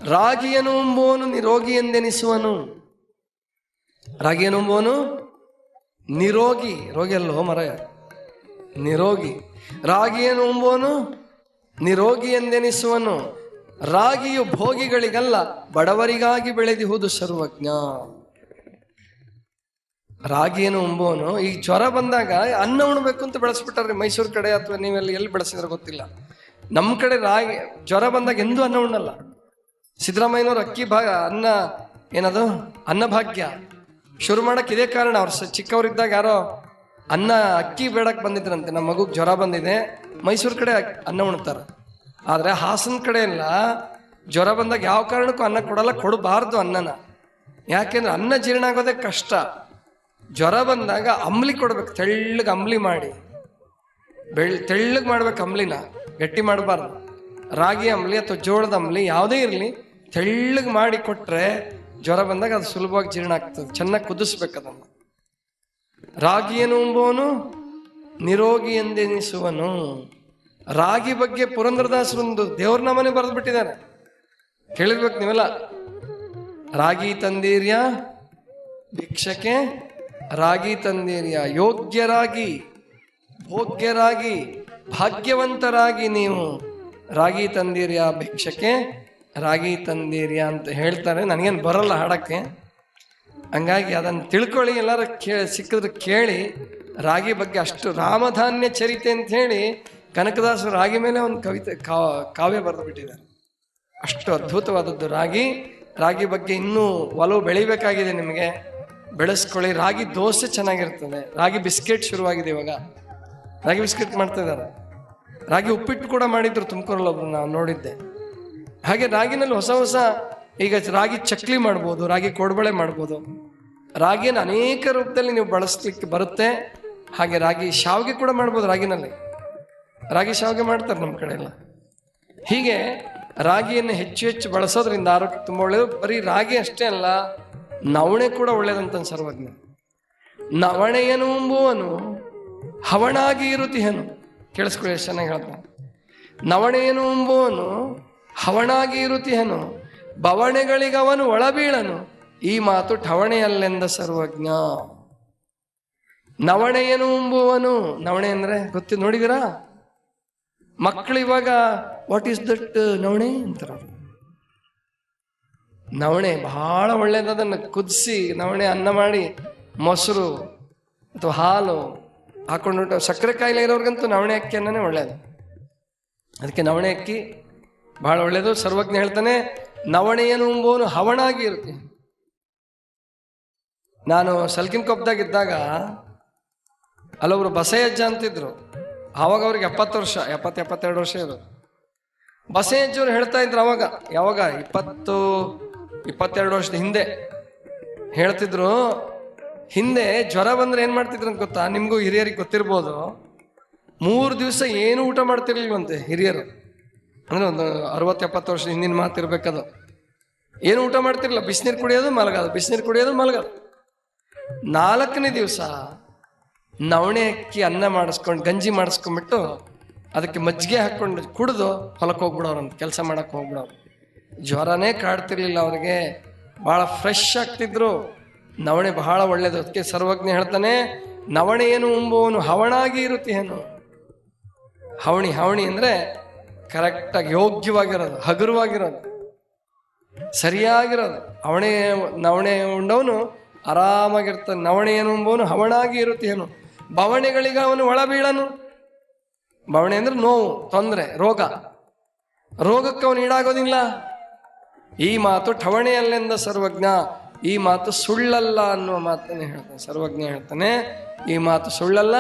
ರಾಗಿಯನ್ನು ಉಂಬೋನು ನಿರೋಗಿ ಎಂದೆನಿಸುವನು. ರಾಗಿಯನ್ನು ಉಂಬೋನು ನಿರೋಗಿ, ರೋಗಿ ಅಲ್ಲೋ ಮರ, ನಿರೋಗಿ. ರಾಗಿಯನ್ನು ಉಂಬೋನು ನಿರೋಗಿ ಎಂದೆನಿಸುವನು. ರಾಗಿಯು ಭೋಗಿಗಳಿಗಲ್ಲ, ಬಡವರಿಗಾಗಿ ಬೆಳೆದಿಹುದು ಸರ್ವಜ್ಞ. ರಾಗಿಯನ್ನು ಉಂಬೋನು, ಈಗ ಜ್ವರ ಬಂದಾಗ ಅನ್ನ ಉಣ್ಬೇಕು ಅಂತ ಬೆಳೆಸ್ಬಿಟ್ಟಾರ್ರಿ ಮೈಸೂರು ಕಡೆ, ಅಥವಾ ನೀವೆಲ್ಲಿ ಎಲ್ಲಿ ಬೆಳೆಸಿದ್ರೆ ಗೊತ್ತಿಲ್ಲ. ನಮ್ಮ ಕಡೆ ರಾಗಿ ಜ್ವರ ಬಂದಾಗ ಎಂದೂ ಅನ್ನ ಉಣ್ಣಲ್ಲ. ಸಿದ್ದರಾಮಯ್ಯನವ್ರು ಅಕ್ಕಿ ಅನ್ನ ಏನದು ಅನ್ನಭಾಗ್ಯ ಶುರು ಮಾಡಕ್ಕೆ ಇದೇ ಕಾರಣ. ಅವ್ರು ಚಿಕ್ಕವರಿದ್ದಾಗ ಯಾರೋ ಅಕ್ಕಿ ಬೇಡಕ್ಕೆ ಬಂದಿದ್ರಂತೆ, ನಮ್ಮ ಮಗುಗೆ ಜ್ವರ ಬಂದಿದೆ, ಮೈಸೂರು ಕಡೆ ಅನ್ನ ಉಣ್ತಾರೆ. ಆದರೆ ಹಾಸನ ಕಡೆ ಎಲ್ಲ ಜ್ವರ ಬಂದಾಗ ಯಾವ ಕಾರಣಕ್ಕೂ ಅನ್ನ ಕೊಡಲ್ಲ, ಕೊಡಬಾರ್ದು ಅನ್ನನ. ಯಾಕೆಂದ್ರೆ ಅನ್ನ ಜೀರ್ಣ ಆಗೋದೇ ಕಷ್ಟ. ಜ್ವರ ಬಂದಾಗ ಅಂಬ್ಲಿ ಕೊಡ್ಬೇಕು, ತೆಳ್ಳಗೆ ಅಂಬ್ಲಿ ಮಾಡಿ, ತೆಳ್ಳಗೆ ಮಾಡ್ಬೇಕು ಅಂಬ್ಲಿನ, ಗಟ್ಟಿ ಮಾಡಬಾರ್ದು. ರಾಗಿ ಅಂಬ್ಲಿ ಅಥವಾ ಜೋಳದ ಅಂಬ್ಲಿ ಯಾವುದೇ ಇರಲಿ, ತೆಳ್ಳಗೆ ಮಾಡಿ ಕೊಟ್ಟರೆ ಜ್ವರ ಬಂದಾಗ ಅದು ಸುಲಭವಾಗಿ ಜೀರ್ಣ ಆಗ್ತದೆ. ಚೆನ್ನಾಗಿ ಕುದಿಸ್ಬೇಕು ಅದನ್ನು. ರಾಗಿಯನ್ನು ಉಂಬೋನು ನಿರೋಗಿ ಎಂದೆನಿಸುವನು. ರಾಗಿ ಬಗ್ಗೆ ಪುರಂದರದಾಸರೊಂದು ದೇವ್ರ ನಾಮನೇ ಬರೆದು ಬಿಟ್ಟಿದ್ದಾರೆ, ಕೇಳಿರ್ಬೇಕು ನೀವೆಲ್ಲ. ರಾಗಿ ತಂದೀರ್ಯ ಭಿಕ್ಷಕ್ಕೆ, ರಾಗಿ ತಂದೀರ್ಯ ಯೋಗ್ಯರಾಗಿ, ಭೋಗ್ಯರಾಗಿ, ಭಾಗ್ಯವಂತರಾಗಿ ನೀವು ರಾಗಿ ತಂದೀರ್ಯ ಭಿಕ್ಷಕ್ಕೆ, ರಾಗಿ ತಂದೀರ್ಯ ಅಂತ ಹೇಳ್ತಾರೆ. ನನಗೇನು ಬರಲ್ಲ ಹಾಡಕ್ಕೆ, ಹಂಗಾಗಿ ಅದನ್ನು ತಿಳ್ಕೊಳ್ಳಿ. ಎಲ್ಲರೂ ಸಿಕ್ಕಿದ್ರೆ ಕೇಳಿ. ರಾಗಿ ಬಗ್ಗೆ ಅಷ್ಟು ರಾಮಧಾನ್ಯ ಚರಿತೆ ಅಂತ ಹೇಳಿ ಕನಕದಾಸರು ರಾಗಿ ಮೇಲೆ ಒಂದು ಕವಿತೆ ಕಾವ್ಯ ಬರೆದು ಬಿಟ್ಟಿದ್ದಾರೆ. ಅಷ್ಟು ಅದ್ಭುತವಾದದ್ದು ರಾಗಿ. ರಾಗಿ ಬಗ್ಗೆ ಇನ್ನೂ ಒಲವು ಬೆಳಿಬೇಕಾಗಿದೆ ನಿಮಗೆ, ಬೆಳೆಸ್ಕೊಳ್ಳಿ. ರಾಗಿ ದೋಸೆ ಚೆನ್ನಾಗಿರ್ತದೆ. ರಾಗಿ ಬಿಸ್ಕೆಟ್ ಶುರುವಾಗಿದೆ ಇವಾಗ, ರಾಗಿ ಬಿಸ್ಕೆಟ್ ಮಾಡ್ತಾ ಇದ್ದಾರೆ. ರಾಗಿ ಉಪ್ಪಿಟ್ಟು ಕೂಡ ಮಾಡಿದ್ರು ತುಮಕೂರಲ್ಲಿ, ಒಬ್ರು ನಾನು ನೋಡಿದ್ದೆ. ಹಾಗೆ ರಾಗಿನಲ್ಲಿ ಹೊಸ ಹೊಸ, ಈಗ ರಾಗಿ ಚಕ್ಲಿ ಮಾಡ್ಬೋದು, ರಾಗಿ ಕೋಡ್ಬಳೆ ಮಾಡ್ಬೋದು. ರಾಗಿಯನ್ನು ಅನೇಕ ರೂಪದಲ್ಲಿ ನೀವು ಬಳಸಲಿಕ್ಕೆ ಬರುತ್ತೆ. ಹಾಗೆ ರಾಗಿ ಶಾವಿಗೆ ಕೂಡ ಮಾಡ್ಬೋದು. ರಾಗಿನಲ್ಲಿ ರಾಗಿ ಶಾವಿಗೆ ಮಾಡ್ತಾರೆ ನಮ್ಮ ಕಡೆ ಎಲ್ಲ. ಹೀಗೆ ರಾಗಿಯನ್ನು ಹೆಚ್ಚು ಹೆಚ್ಚು ಬಳಸೋದ್ರಿಂದ ಆರೋಗ್ಯಕ್ಕೆ ತುಂಬ ಒಳ್ಳೆಯದು. ಬರೀ ರಾಗಿ ಅಷ್ಟೇ ಅಲ್ಲ, ನವಣೆ ಕೂಡ ಒಳ್ಳೇದಂತ ಸರ್ವಜ್ಞ. ನವಣೆಯನ್ನು ಉಂಬುವನು ಹವಣಾಗಿ ಇರುತ್ತಿಹನು. ಕೇಳಿಸ್ಕೊಳ್ಳಿ, ಎಷ್ಟು ಚೆನ್ನಾಗಿ ಹೇಳ್ತಾನೆ. ನವಣೆಯನ್ನು ಉಂಬುವನು ಹವಣಾಗಿ ಇರುತ್ತಿಹನು, ಬವಣೆಗಳಿಗವನು ಒಳಬೀಳನು. ಈ ಮಾತು ಠವಣೆಯಲ್ಲೆಂದ ಸರ್ವಜ್ಞ. ನವಣೆಯನ್ನು ಉಂಬುವನು, ನವಣೆ ಅಂದ್ರೆ ನೋಡಿದಿರಾ ಮಕ್ಕಳು ಇವಾಗ? ವಾಟ್ ಈಸ್ ದಟ್ ನವಣೆ ಅಂತಾರ. ನವಣೆ ಬಹಳ ಒಳ್ಳೇದು. ಅದನ್ನು ಕುದಿಸಿ ನವಣೆ ಅನ್ನ ಮಾಡಿ ಮೊಸರು ಅಥವಾ ಹಾಲು ಹಾಕೊಂಡು, ಸಕ್ಕರೆ ಕಾಯಿಲೆ ಇರೋರ್ಗಂತೂ ನವಣೆ ಅಕ್ಕಿ ಅನ್ನನೇ ಒಳ್ಳೇದು. ಅದಕ್ಕೆ ನವಣೆ ಅಕ್ಕಿ ಬಹಳ ಒಳ್ಳೇದು. ಸರ್ವಜ್ಞ ಹೇಳ್ತಾನೆ, ನವಣೆಯನ್ನು ಉಂಬೋನು ಹವಣಾಗಿ ಇರುತ್ತೆ. ನಾನು ಸಲ್ಕಿನ್ ಕೊಪ್ಪದಾಗಿದ್ದಾಗ ಅಲ್ಲೊಬ್ರು ಬಸಯ್ಯಜ್ಜ ಅಂತಿದ್ರು. ಆವಾಗ ಅವ್ರಿಗೆ 70 ವರ್ಷ, 72 ವರ್ಷ ಇರೋದು. ಬಸಯ್ಯಜ್ಜವ್ರು ಹೇಳ್ತಾ ಇದ್ರು ಅವಾಗ, ಯಾವಾಗ 22 ವರ್ಷದ ಹಿಂದೆ ಹೇಳ್ತಿದ್ರು. ಹಿಂದೆ ಜ್ವರ ಬಂದ್ರೆ ಏನ್ ಮಾಡ್ತಿದ್ರು ಅಂತ ಗೊತ್ತಾ? ನಿಮ್ಗೂ ಹಿರಿಯರಿಗೆ ಗೊತ್ತಿರ್ಬೋದು. 3 ದಿವಸ ಏನು ಊಟ ಮಾಡ್ತಿರ್ಲಿಲ್ವಂತೆ ಹಿರಿಯರು. ಅಂದ್ರೆ ಒಂದು 60-70 ವರ್ಷದ ಹಿಂದಿನ ಮಾತಿರ್ಬೇಕದು. ಏನು ಊಟ ಮಾಡ್ತಿರ್ಲಿಲ್ಲ, ಬಿಸಿನೀರು ಕುಡಿಯೋದು ಮಲಗೋದು, ಬಿಸಿನೀರು ಕುಡಿಯೋದು ಮಲಗೋದು. 4ನೇ ದಿವಸ ನವಣೆ ಅಕ್ಕಿ ಅನ್ನ ಮಾಡಿಸ್ಕೊಂಡು, ಗಂಜಿ ಮಾಡಿಸ್ಕೊಂಡ್ಬಿಟ್ಟು ಅದಕ್ಕೆ ಮಜ್ಜಿಗೆ ಹಾಕ್ಕೊಂಡು ಕುಡಿದು ಹೊಲಕ್ಕೆ ಹೋಗ್ಬಿಡೋರಂತ, ಕೆಲಸ ಮಾಡಕ್ಕೆ ಹೋಗ್ಬಿಡೋರು. ಜ್ವರನೇ ಕಾಡ್ತಿರ್ಲಿಲ್ಲ ಅವ್ರಿಗೆ, ಭಾಳ ಫ್ರೆಶ್ ಆಗ್ತಿದ್ರು. ನವಣೆ ಬಹಳ ಒಳ್ಳೇದು. ಅದಕ್ಕೆ ಸರ್ವಜ್ಞ ಹೇಳ್ತಾನೆ, ನವಣೆ ಏನು ಉಂಬುವನು ಹವಣಾಗಿ ಇರುತ್ತೇನು. ಹವಣಿ ಅಂದರೆ ಕರೆಕ್ಟಾಗಿ ಯೋಗ್ಯವಾಗಿರೋದು, ಹಗುರವಾಗಿರೋದು, ಸರಿಯಾಗಿರೋದು. ನವಣೆ ಉಂಡವನು ಆರಾಮಾಗಿರ್ತಾನೆ. ನವಣೆ ಏನು ಉಂಬುವನು ಹವಣಾಗಿ ಇರುತ್ತೇನು, ಬವಣೆಗಳಿಗೆ ಅವನು ಒಳಬೀಳನು. ಬವಣೆ ಅಂದ್ರೆ ನೋವು, ತೊಂದರೆ, ರೋಗಕ್ಕೆ ಅವನು ಈಡಾಗೋದಿಲ್ಲ. ಈ ಮಾತು ಠವಣೆಯಲ್ಲೆಂದ ಸರ್ವಜ್ಞ. ಈ ಮಾತು ಸುಳ್ಳಲ್ಲ ಅನ್ನುವ ಮಾತನ್ನೇ ಹೇಳ್ತಾನೆ ಸರ್ವಜ್ಞ. ಹೇಳ್ತಾನೆ, ಈ ಮಾತು ಸುಳ್ಳಲ್ಲ,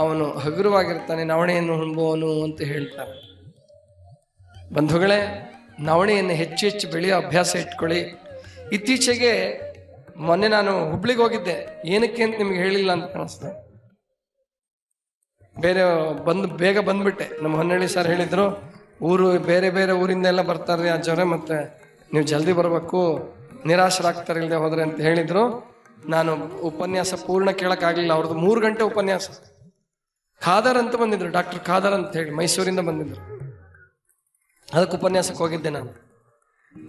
ಅವನು ಹಗುರವಾಗಿರ್ತಾನೆ, ನವಣೆಯನ್ನು ಉಂಬುವನು ಅಂತ ಹೇಳ್ತಾನೆ. ಬಂಧುಗಳೇ, ನವಣೆಯನ್ನು ಹೆಚ್ಚು ಹೆಚ್ಚು ಬೆಳೆಯೋ ಅಭ್ಯಾಸ ಇಟ್ಕೊಳ್ಳಿ. ಇತ್ತೀಚೆಗೆ ಮೊನ್ನೆ ನಾನು ಹುಬ್ಳಿಗೆ ಹೋಗಿದ್ದೆ. ಏನಕ್ಕೆ ಅಂತ ನಿಮ್ಗೆ ಹೇಳಿಲ್ಲ ಅಂತ ಕಾಣಿಸ್ತದೆ. ಬೇಗ ಬಂದ್ಬಿಟ್ಟೆ. ನಮ್ಮ ಹೊನ್ನಳ್ಳಿ ಸರ್ ಹೇಳಿದ್ರು, ಬೇರೆ ಬೇರೆ ಊರಿಂದ ಎಲ್ಲ ಬರ್ತಾರ್ರಿ ಅಜ್ಜವ್ರೆ, ಮತ್ತೆ ನೀವು ಜಲ್ದಿ ಬರಬೇಕು, ನಿರಾಶರಾಗ್ತಾರೆ ಇಲ್ಲದೆ ಹೋದ್ರೆ ಅಂತ ಹೇಳಿದ್ರು. ನಾನು ಉಪನ್ಯಾಸ ಪೂರ್ಣ ಕೇಳೋಕ್ಕಾಗಲಿಲ್ಲ. ಅವ್ರದ್ದು 3 ಗಂಟೆ ಉಪನ್ಯಾಸ. ಖಾದರ್ ಅಂತ ಬಂದಿದ್ರು, ಡಾಕ್ಟರ್ ಖಾದರ್ ಅಂತ ಹೇಳಿ ಮೈಸೂರಿಂದ ಬಂದಿದ್ರು. ಅದಕ್ಕೆ ಉಪನ್ಯಾಸಕ್ಕೆ ಹೋಗಿದ್ದೆ ನಾನು.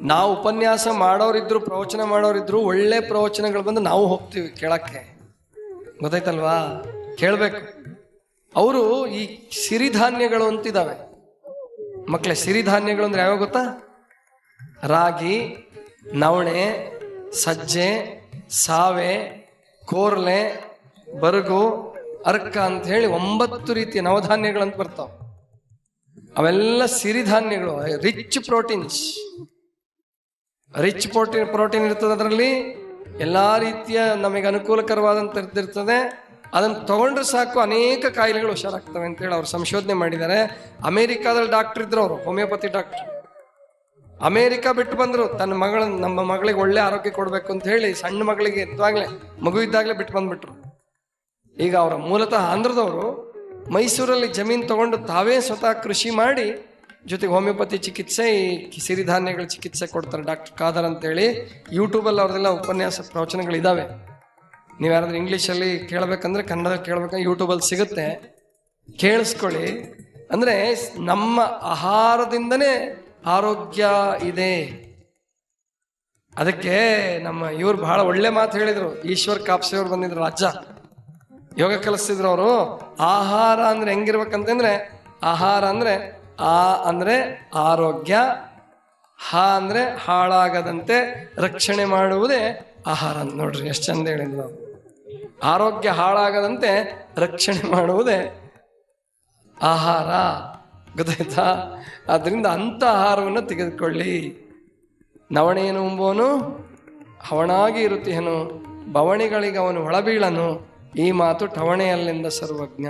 ನಾವು ಉಪನ್ಯಾಸ ಮಾಡೋರಿದ್ರು, ಪ್ರವಚನ ಮಾಡೋರಿದ್ರು, ಒಳ್ಳೆ ಪ್ರವಚನಗಳು ಬಂದು ನಾವು ಹೋಗ್ತೀವಿ ಕೇಳಕ್ಕೆ, ಗೊತ್ತಾಯ್ತಲ್ವಾ? ಕೇಳಬೇಕು. ಅವರು ಈ ಸಿರಿಧಾನ್ಯಗಳು ಅಂತಿದ್ದಾವೆ ಮಕ್ಕಳೇ. ಸಿರಿಧಾನ್ಯಗಳು ಅಂದ್ರೆ ಯಾವಾಗ ಗೊತ್ತಾ? ರಾಗಿ, ನವಣೆ, ಸಜ್ಜೆ, ಸಾವೆ, ಕೋರ್ಲೆ, ಬರಗು, ಅರ್ಕ ಅಂತ ಹೇಳಿ 9 ರೀತಿಯ ನವಧಾನ್ಯಗಳಂತ ಬರ್ತಾವ. ಅವೆಲ್ಲ ಸಿರಿಧಾನ್ಯಗಳು. ರಿಚ್ ಪ್ರೋಟೀನ್ಸ್, ರಿಚ್ ಪ್ರೋಟೀನ್ ಇರ್ತದೆ. ಅದರಲ್ಲಿ ಎಲ್ಲಾ ರೀತಿಯ ನಮಗೆ ಅನುಕೂಲಕರವಾದಂಥದ್ದಿರ್ತದೆ. ಅದನ್ನು ತಗೊಂಡ್ರೆ ಸಾಕು ಅನೇಕ ಕಾಯಿಲೆಗಳು ಹುಷಾರಾಗ್ತವೆ ಅಂತೇಳಿ ಅವ್ರು ಸಂಶೋಧನೆ ಮಾಡಿದ್ದಾರೆ. ಅಮೇರಿಕಾದಲ್ಲಿ ಡಾಕ್ಟರ್ ಇದ್ರು, ಅವರು ಹೋಮಿಯೋಪತಿ ಡಾಕ್ಟರ್. ಅಮೇರಿಕಾ ಬಿಟ್ಟು ಬಂದರು. ನಮ್ಮ ಮಗಳಿಗೆ ಒಳ್ಳೆ ಆರೋಗ್ಯ ಕೊಡಬೇಕು ಅಂತ ಹೇಳಿ ಸಣ್ಣ ಮಗಳಿಗೆ ಮಗು ಇದ್ದಾಗಲೇ ಬಿಟ್ಟು ಬಂದ್ಬಿಟ್ರು. ಈಗ ಅವರ ಮೂಲತಃ ಆಂಧ್ರದವರು ಮೈಸೂರಲ್ಲಿ ಜಮೀನು ತಗೊಂಡು ತಾವೇ ಸ್ವತಃ ಕೃಷಿ ಮಾಡಿ ಜೊತೆಗೆ ಹೋಮಿಯೋಪತಿ ಚಿಕಿತ್ಸೆ, ಈ ಸಿರಿಧಾನ್ಯಗಳ ಚಿಕಿತ್ಸೆ ಕೊಡ್ತಾರೆ. ಡಾಕ್ಟರ್ ಖಾದರ್ ಅಂತೇಳಿ ಯೂಟ್ಯೂಬಲ್ಲಿ ಅವ್ರದೆಲ್ಲ ಉಪನ್ಯಾಸ ಪ್ರವಚನಗಳಿದ್ದಾವೆ. ನೀವು ಯಾರಾದ್ರೂ ಇಂಗ್ಲೀಷಲ್ಲಿ ಕೇಳಬೇಕಂದ್ರೆ, ಕನ್ನಡ ಕೇಳಬೇಕಂದ್ರೆ ಯೂಟ್ಯೂಬಲ್ಲಿ ಸಿಗುತ್ತೆ, ಕೇಳಿಸ್ಕೊಳ್ಳಿ. ಅಂದರೆ ನಮ್ಮ ಆಹಾರದಿಂದನೇ ಆರೋಗ್ಯ ಇದೆ. ಅದಕ್ಕೆ ನಮ್ಮ ಇವ್ರು ಬಹಳ ಒಳ್ಳೆ ಮಾತು ಹೇಳಿದರು. ಈಶ್ವರ್ ಕಾಪ್ಸೆ ಅವ್ರು ಬಂದಿದ್ರು, ರಾಜ್ಯ ಯೋಗ ಕಲಿಸ್ತಿದ್ರು ಅವರು. ಆಹಾರ ಅಂದ್ರೆ ಹೆಂಗಿರ್ಬೇಕಂತಂದ್ರೆ, ಆಹಾರ ಅಂದ್ರೆ ಅಂದ್ರೆ ಆರೋಗ್ಯ, ಅಂದ್ರೆ ಹಾಳಾಗದಂತೆ ರಕ್ಷಣೆ ಮಾಡುವುದೇ ಆಹಾರ ಅಂತ. ನೋಡ್ರಿ ಎಷ್ಟು ಚಂದ ಹೇಳಿದ್ರು. ಆರೋಗ್ಯ ಹಾಳಾಗದಂತೆ ರಕ್ಷಣೆ ಮಾಡುವುದೇ ಆಹಾರ, ಗೊತ್ತಾಯ್ತಾ? ಆದ್ರಿಂದ ಅಂಥ ಆಹಾರವನ್ನು ತೆಗೆದುಕೊಳ್ಳಿ. ನವಣೆಯನ್ನು ಉಂಬೋನು ಹವಣಾಗಿ ಇರುತ್ತೇನು, ಬವಣಿಗಳಿಗೆ ಅವನು ಒಳಬೀಳನು. ಈ ಮಾತು ಠವಣೆಯಲ್ಲಿಂದ ಸರ್ವಜ್ಞ.